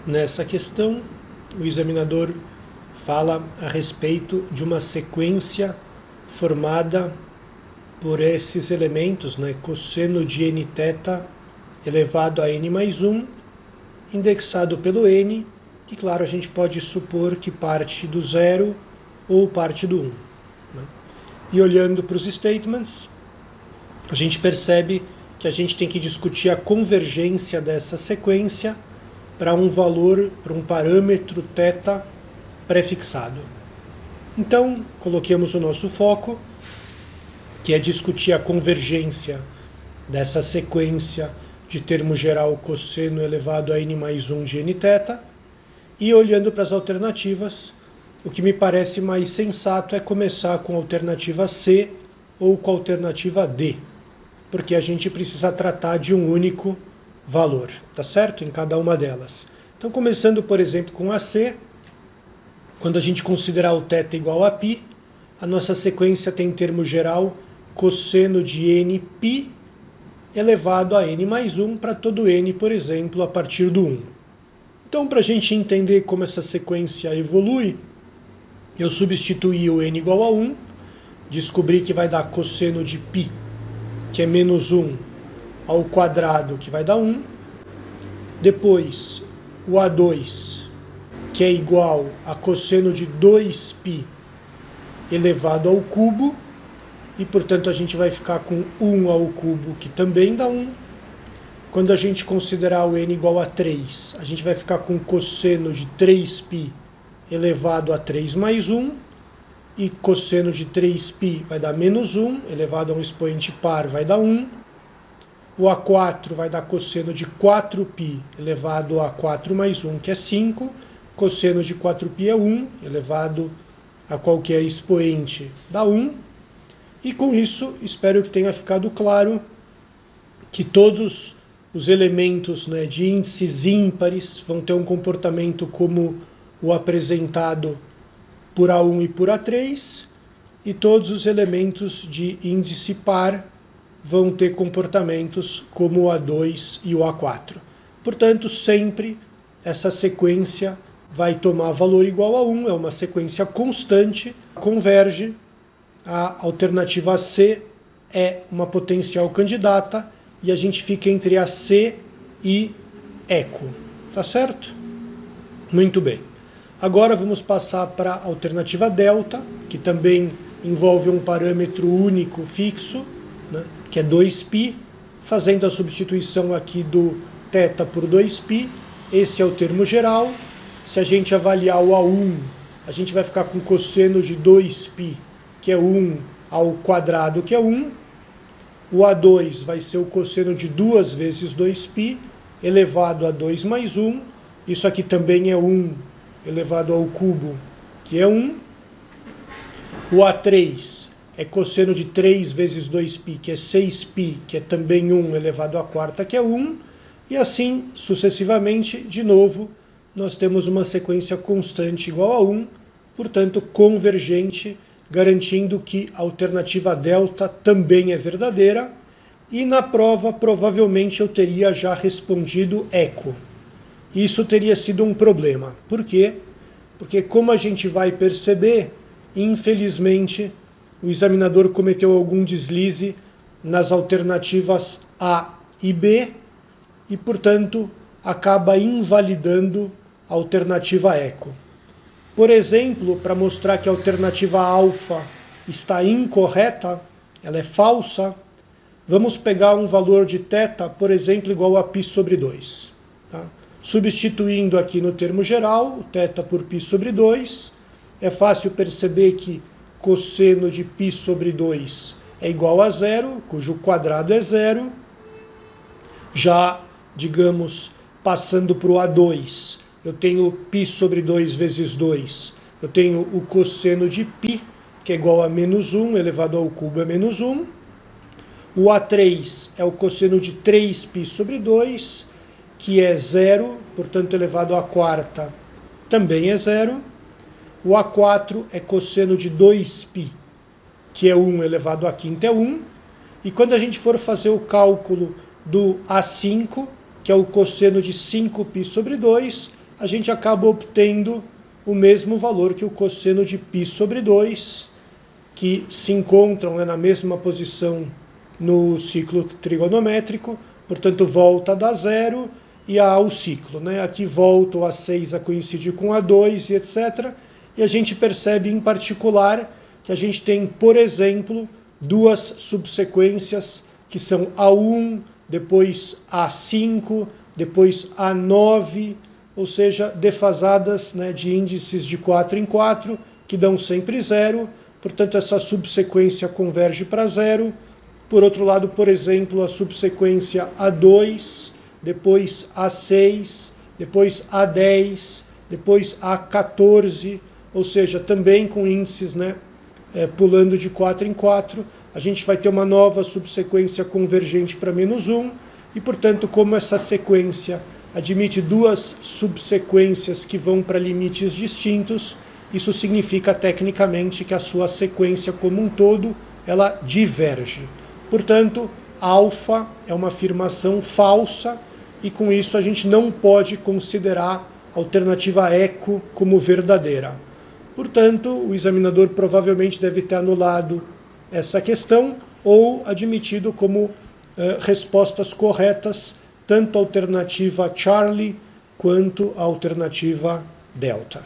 Nessa questão, o examinador fala a respeito de uma sequência formada por esses elementos, cosseno de nθ elevado a n mais 1, indexado pelo n, e claro, a gente pode supor que parte do zero ou parte do 1. E olhando para os statements, a gente percebe que a gente tem que discutir a convergência dessa sequência para um valor, para um parâmetro θ prefixado. Então, coloquemos o nosso foco, que é discutir a convergência dessa sequência de termo geral cosseno elevado a n mais 1 de nθ, e olhando para as alternativas, o que me parece mais sensato é começar com a alternativa C ou com a alternativa D, porque a gente precisa tratar de um único valor, tá certo? Em cada uma delas. Então, começando, por exemplo, com a C, quando a gente considerar o θ igual a π, a nossa sequência tem termo geral cosseno de nπ elevado a n mais 1 para todo n, por exemplo, a partir do 1. Então, para a gente entender como essa sequência evolui, eu substituí o n igual a 1, descobri que vai dar cosseno de π, que é menos 1, ao quadrado, que vai dar 1. Depois, o A2, que é igual a cosseno de 2π elevado ao cubo, e, portanto, a gente vai ficar com 1 ao cubo, que também dá 1. Quando a gente considerar o n igual a 3, a gente vai ficar com cosseno de 3π elevado a 3 mais 1, e cosseno de 3π vai dar menos 1, elevado a um expoente par vai dar 1. O A4 vai dar cosseno de 4π elevado a 4 mais 1, que é 5. Cosseno de 4π é 1, elevado a qualquer expoente dá 1. E com isso, espero que tenha ficado claro que todos os elementos de índices ímpares vão ter um comportamento como o apresentado por A1 e por A3, e todos os elementos de índice par vão ter comportamentos como o A2 e o A4. Portanto, sempre essa sequência vai tomar valor igual a 1, é uma sequência constante, converge. A alternativa C é uma potencial candidata e a gente fica entre a C e eco, tá certo? Muito bem. Agora vamos passar para a alternativa delta, que também envolve um parâmetro único fixo, que é 2π, fazendo a substituição aqui do θ por 2π. Esse é o termo geral. Se a gente avaliar o A1, a gente vai ficar com cosseno de 2π, que é 1 ao quadrado, que é 1. O A2 vai ser o cosseno de 2 vezes 2π, elevado a 2 mais 1. Isso aqui também é 1 elevado ao cubo, que é 1. O A3 é cosseno de 3 vezes 2π, que é 6π, que é também 1 elevado à quarta, que é 1. E assim, sucessivamente, de novo, nós temos uma sequência constante igual a 1, portanto, convergente, garantindo que a alternativa delta também é verdadeira. E na prova, provavelmente, eu teria já respondido eco. Isso teria sido um problema. Por quê? Porque, como a gente vai perceber, infelizmente, o examinador cometeu algum deslize nas alternativas A e B e, portanto, acaba invalidando a alternativa eco. Por exemplo, para mostrar que a alternativa alfa está incorreta, ela é falsa, vamos pegar um valor de θ, por exemplo, igual a π sobre 2. Tá? Substituindo aqui no termo geral, o θ por π sobre 2, é fácil perceber que cosseno de π sobre 2 é igual a 0, cujo quadrado é 0. Já, digamos, passando para o A2, eu tenho π sobre 2 vezes 2. Eu tenho o cosseno de π, que é igual a menos 1, elevado ao cubo é menos 1. O A3 é o cosseno de 3π sobre 2, que é 0, portanto, elevado à quarta também é 0. O A4 é cosseno de 2π, que é 1 elevado à quinta é 1. E quando a gente for fazer o cálculo do A5, que é o cosseno de 5π sobre 2, a gente acaba obtendo o mesmo valor que o cosseno de π sobre 2, que se encontram na mesma posição no ciclo trigonométrico, portanto volta a dar zero e há o ciclo. Aqui volta o A6 a coincidir com A2 e etc. E a gente percebe em particular que a gente tem, por exemplo, duas subsequências que são A1, depois A5, depois A9, ou seja, defasadas de índices de 4 em 4, que dão sempre zero, portanto essa subsequência converge para zero. Por outro lado, por exemplo, a subsequência A2, depois A6, depois A10, depois A14, ou seja, também com índices pulando de 4 em 4, a gente vai ter uma nova subsequência convergente para -1, e, portanto, como essa sequência admite duas subsequências que vão para limites distintos, isso significa tecnicamente que a sua sequência como um todo, ela diverge. Portanto, alfa é uma afirmação falsa, e com isso a gente não pode considerar a alternativa eco como verdadeira. Portanto, o examinador provavelmente deve ter anulado essa questão ou admitido como respostas corretas tanto a alternativa Charlie quanto a alternativa Delta.